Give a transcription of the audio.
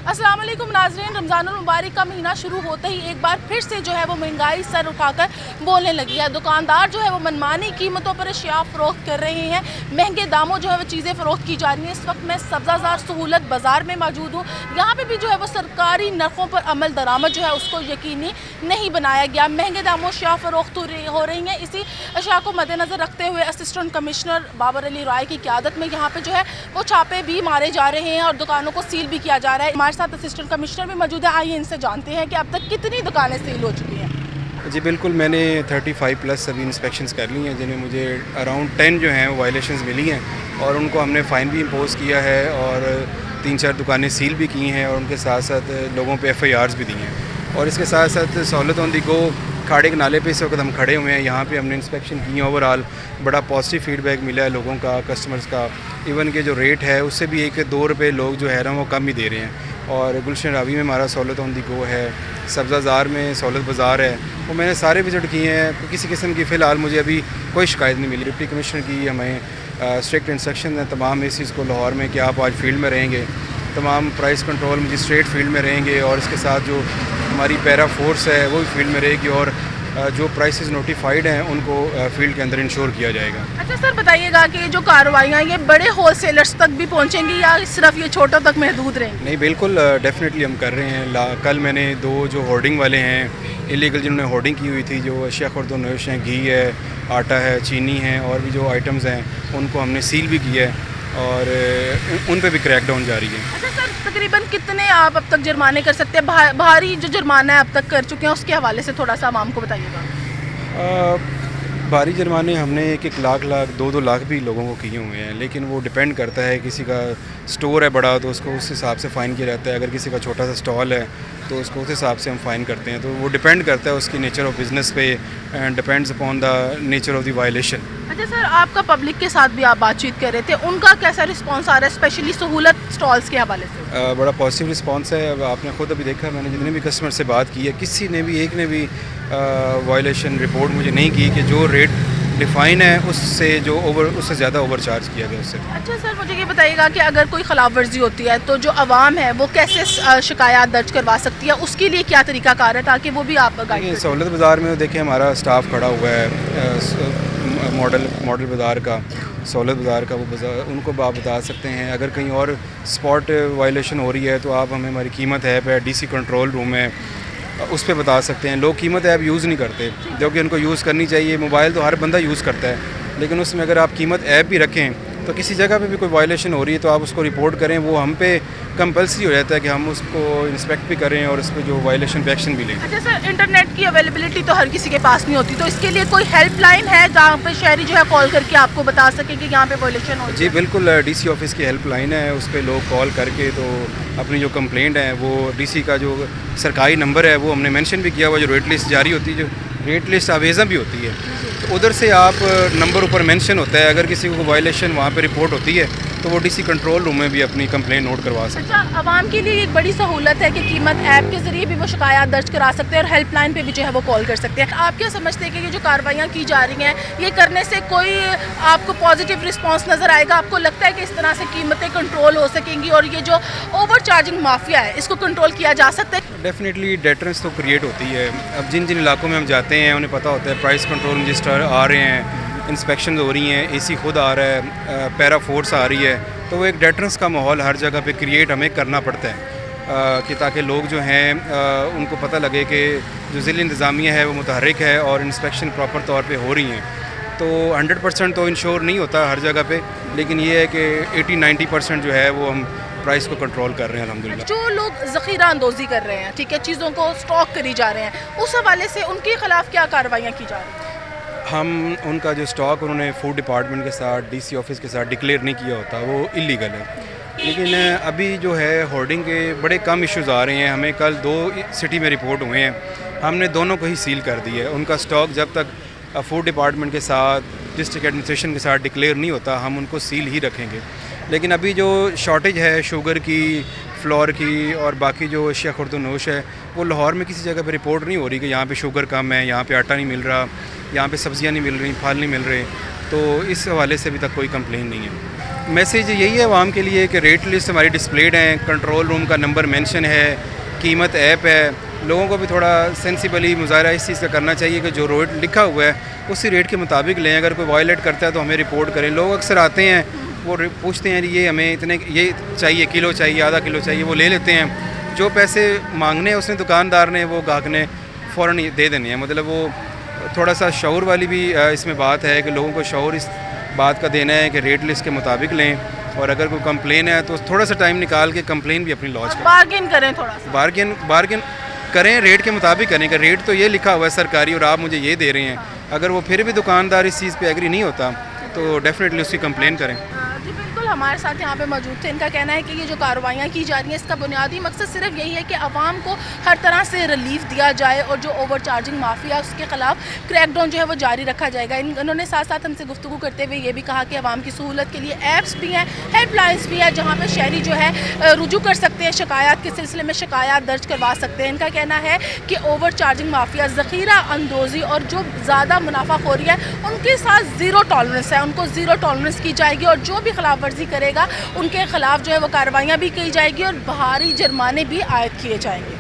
अस्सलाम वालेकुम नाज़रीन, रमज़ानुल मुबारक का महीना शुरू होते ही एक बार फिर से जो है वो महंगाई सर उठाकर बोलने लगी है। दुकानदार जो है वो मनमानी कीमतों पर अशिया फ़रोख्त कर रहे हैं, महंगे दामों जो है वो चीज़ें फ़रोख्त की जा रही हैं। इस वक्त मैं सब्ज़ाज़ार सहूलत बाज़ार में मौजूद हूँ। यहाँ पे भी जो है वो सरकारी नरखों पर अमल दरामद जो है उसको यकीनी नहीं बनाया गया। महंगे दामों अशिया फ़रोख्त हो रही हैं। इसी अशिया को मद्देनज़र रखते हुए असिस्टेंट कमिश्नर बाबर अली राय की क़यादत में यहाँ पर जो है वो छापे भी मारे जा रहे हैं और दुकानों को सील भी किया जा रहा है। हमारे साथ असिस्टेंट कमिश्नर भी मौजूद है। आइए इनसे जानते हैं कि अब तक कितनी दुकानें सील हो चुकी हैं। जी बिल्कुल, मैंने 35+ सभी इंस्पेक्शंस कर ली हैं, जिन्हें मुझे अराउंड 10 जो हैं वो वायलेशंस मिली हैं और उनको हमने फ़ाइन भी इम्पोज़ किया है और 3-4 दुकानें सील भी की हैं और उनके साथ साथ लोगों पे FIRs भी दी हैं। और इसके साथ साथ सहूलत ऑन दी गो खाड़े के नाले पे इस वक्त हम खड़े हुए हैं। यहाँ पे हमने इंस्पेक्शन की है। ओवरऑल बड़ा पॉजिटिव फीडबैक मिला है लोगों का, कस्टमर्स का। इवन के जो रेट है उससे भी 1-2 रुपये लोग जो है ना वो कम ही दे रहे हैं। और गुलशन रावी में हमारा सहूलत ऑन दी गो है, सब्ज़ाज़ार में सहूलत बाज़ार है, वो मैंने सारे विज़िट किए हैं। किसी किस्म की फ़िलहाल मुझे अभी कोई शिकायत नहीं मिली। डिप्टी कमिश्नर की हमें स्ट्रिक्ट इंस्ट्रक्शन है तमाम एसीज़ को लाहौर में कि आप आज फील्ड में रहेंगे, तमाम प्राइस कंट्रोल मजिस्ट्रेट फील्ड में रहेंगे और इसके साथ जो हमारी पैरा फोर्स है वो भी फील्ड में रहेगी और जो प्राइसेस नोटिफाइड हैं उनको फील्ड के अंदर इंश्योर किया जाएगा। अच्छा सर, बताइएगा कि जो कार्रवाइयाँ ये बड़े होलसेलर्स तक भी पहुँचेंगी या सिर्फ ये छोटों तक महदूद रहेंगी? नहीं, बिल्कुल डेफिनेटली हम कर रहे हैं। कल मैंने 2 जो होर्डिंग वाले हैं इलीगल, जिन्होंने होर्डिंग की हुई थी, जो अशिया खुर्द व नोश हैं, घी है, आटा है, चीनी है और भी जो आइटम्स हैं उनको हमने सील भी किया है और उन पे भी क्रैकडाउन जारी है। अच्छा सर, तकरीबन कितने आप अब तक जुर्माने कर सकते हैं? भारी जो जुर्माना है अब तक कर चुके हैं उसके हवाले से थोड़ा सा आवाम को बताइएगा। भारी जुर्माने हमने 1-1 लाख 2-2 लाख भी लोगों को किए हुए हैं, लेकिन वो डिपेंड करता है। किसी का स्टोर है बड़ा तो उसको उस हिसाब से फ़ाइन किया जाता है, अगर किसी का छोटा सा स्टॉल है तो उसको उस हिसाब से हम फ़ाइन करते हैं। तो वो डिपेंड करता है उसकी नेचर ऑफ बिज़नेस पे and depends upon the nature of the violation. अच्छा सर, आपका पब्लिक के साथ भी आप बातचीत कर रहे थे, उनका कैसा रिस्पांस आ रहा है स्पेशली सहूलत स्टॉल्स के हवाले से? बड़ा पॉजिटिव रिस्पांस है। अब आपने ख़ुद अभी देखा, मैंने जितने भी कस्टमर से बात की है किसी ने भी एक ने भी वायलेशन रिपोर्ट मुझे नहीं की कि जो रेट डिफ़ाइन है उससे ज़्यादा ओवर चार्ज किया गया उससे। अच्छा सर, मुझे ये बताइएगा कि अगर कोई खिलाफ वर्जी होती है तो जो आवाम है वो कैसे शिकायत दर्ज करवा सकती है, उसके लिए क्या तरीका कार है ताकि वो भी आप गाइड? सहूलत बाज़ार में देखिए हमारा स्टाफ खड़ा हुआ है, मॉडल बाज़ार का, सहूलत बाज़ार का, वो बाज़ार उनको आप बता सकते हैं। अगर कहीं और स्पॉट वायलेशन हो रही है तो आप हमें हमारी कीमत ऐप है, DC कंट्रोल रूम है, उस पर बता सकते हैं। लोग कीमत ऐप यूज़ नहीं करते, जो कि उनको यूज़ करनी चाहिए। मोबाइल तो हर बंदा यूज़ करता है, लेकिन उसमें अगर आप कीमत ऐप भी रखें तो किसी जगह पे भी कोई वायलेशन हो रही है तो आप उसको रिपोर्ट करें। वो हम पे कंपल्सरी हो जाता है कि हम उसको इंस्पेक्ट भी करें और उस पर जो वायलेशन पे एक्शन भी लें। अच्छा सर, इंटरनेट की अवेलेबिलिटी तो हर किसी के पास नहीं होती, तो इसके लिए कोई हेल्पलाइन है जहाँ पे शहरी जो है कॉल करके आपको बता सके कि यहाँ पे वायलेशन हो? जी बिल्कुल, DC ऑफिस की हेल्पलाइन है, उस पर लोग कॉल करके तो अपनी जो कंप्लेंट है वो DC का जो सरकारी नंबर है वो हमने मेंशन भी किया हुआ, जो रेट लिस्ट जारी होती है, जो रेट लिस्ट आवेज़ा भी होती है, तो उधर से आप नंबर ऊपर मेंशन होता है। अगर किसी को वायलेशन वहाँ पे रिपोर्ट होती है तो वो DC कंट्रोल रूम में भी अपनी कंप्लेंट नोट करवा सकते हैं। अच्छा, आवाम के लिए एक बड़ी सहूलत है कि कीमत ऐप के ज़रिए भी वो शिकायत दर्ज करा सकते हैं और हेल्पलाइन पे भी जो है वो कॉल कर सकते हैं। आप क्या समझते हैं कि ये जो कार्रवाइयाँ की जा रही हैं ये करने से कोई आपको पॉजिटिव रिस्पांस नज़र आएगा? आपको लगता है कि इस तरह से कीमतें कंट्रोल हो सकेंगी और ये जो ओवर चार्जिंग माफिया है इसको कंट्रोल किया जा सकता है? डेफिनेटली डेटरेंस तो क्रिएट होती है। अब जिन जिन इलाकों में हम जाते हैं उन्हें पता होता है प्राइस कंट्रोल रजिस्टर आ रहे हैं, इंस्पेक्शन हो रही हैं, AC खुद आ रहा है, पैरा फोर्स आ रही है, तो वो एक डेटरेंस का माहौल हर जगह पे क्रिएट हमें करना पड़ता है कि ताकि लोग जो हैं उनको पता लगे कि जो ज़िला इंतज़ामिया है वो मुतहर्रिक है और इंस्पेक्शन प्रॉपर तौर पे हो रही हैं। तो 100% तो इंश्योर नहीं होता हर जगह पे, लेकिन ये है कि 80-90% जो है वो हम प्राइस को कंट्रोल कर रहे हैं अल्हम्दुलिल्लाह। जो लोग ज़ख़ीरा अंदोज़ी कर रहे हैं, ठीक है, चीज़ों को स्टॉक करी जा रहे हैं, उस हवाले से उनके ख़िलाफ़ क्या कार्रवाइयाँ की जा रही हैं? हम उनका जो स्टॉक उन्होंने फूड डिपार्टमेंट के साथ, DC ऑफिस के साथ डिक्लेयर नहीं किया होता, वो इलीगल है। लेकिन अभी जो है होर्डिंग के बड़े कम इश्यूज़ आ रहे हैं। हमें कल 2 सिटी में रिपोर्ट हुए हैं, हमने दोनों को ही सील कर दी है। उनका स्टॉक जब तक फूड डिपार्टमेंट के साथ, डिस्ट्रिक्ट एडमिनिस्ट्रेशन के साथ डिक्लेयर नहीं होता हम उनको सील ही रखेंगे। लेकिन अभी जो शॉर्टेज है शुगर की, फ्लोर की और बाकी जो अशिया खुर्द व नोश है, वो लाहौर में किसी जगह पे रिपोर्ट नहीं हो रही कि यहाँ पे शुगर कम है, यहाँ पे आटा नहीं मिल रहा, यहाँ पे सब्ज़ियाँ नहीं मिल रही, फल नहीं मिल रहे। तो इस हवाले से अभी तक कोई कंप्लेन नहीं है। میسیج یہی ہے عوام کے لیے کہ ریٹ لسٹ ہماری ڈسپلیڈ ہیں, کنٹرول روم کا نمبر مینشن ہے, قیمت ایپ ہے. لوگوں کو بھی تھوڑا سینسیبلی مظاہرہ اس چیز کا کرنا چاہیے کہ جو ریٹ لکھا ہوا ہے اسی ریٹ کے مطابق لیں. اگر کوئی وائلیٹ کرتا ہے تو ہمیں رپورٹ کریں. لوگ اکثر آتے ہیں, وہ پوچھتے ہیں یہ ہمیں اتنے یہ چاہیے, کلو چاہیے, آدھا کلو چاہیے, وہ لے لیتے ہیں. جو پیسے مانگنے ہیں اس نے دکاندار نے وہ گاہک نے فوراً دے دینے ہیں. مطلب وہ تھوڑا سا شعور والی بھی اس میں بات ہے کہ لوگوں کو شعور اس بات کا دینا ہے کہ ریٹ لسٹ کے مطابق لیں, اور اگر کوئی کمپلین ہے تو تھوڑا سا ٹائم نکال کے کمپلین بھی اپنی لانچ کریں. بارگین کریں تھوڑا سا, بارگین کریں, ریٹ کے مطابق کریں کہ ریٹ تو یہ لکھا ہوا ہے سرکاری اور آپ مجھے یہ دے رہے ہیں. اگر وہ پھر بھی دکاندار اس چیز پہ ایگری نہیں ہوتا تو ڈیفینیٹلی اس کی کمپلین کریں. جی بالکل, ہمارے ساتھ یہاں پہ موجود تھے. ان کا کہنا ہے کہ یہ جو کارروائیاں کی جا رہی ہیں اس کا بنیادی مقصد صرف یہی ہے کہ عوام کو ہر طرح سے ریلیف دیا جائے, اور جو اوور چارجنگ مافیا اس کے خلاف کریک ڈاؤن جو ہے وہ جاری رکھا جائے گا. انہوں نے ساتھ ساتھ ہم سے گفتگو کرتے ہوئے یہ بھی کہا کہ عوام کی سہولت کے لیے ایپس بھی ہیں, ہیلپ لائنس بھی ہیں, جہاں پہ شہری جو ہے رجوع کر سکتے ہیں, شکایات کے سلسلے میں شکایات درج کروا سکتے ہیں. ان کا کہنا ہے کہ اوور چارجنگ مافیا, ذخیرہ اندوزی اور جو زیادہ منافع خوری ہے ان کے ساتھ زیرو ٹالرنس ہے, ان کو زیرو ٹالرنس کی جائے گی, اور جو بھی خلاف ورزی کرے گا ان کے خلاف جو ہے وہ کارروائیاں بھی کی جائے گی اور بھاری جرمانے بھی عائد کیے جائیں گے.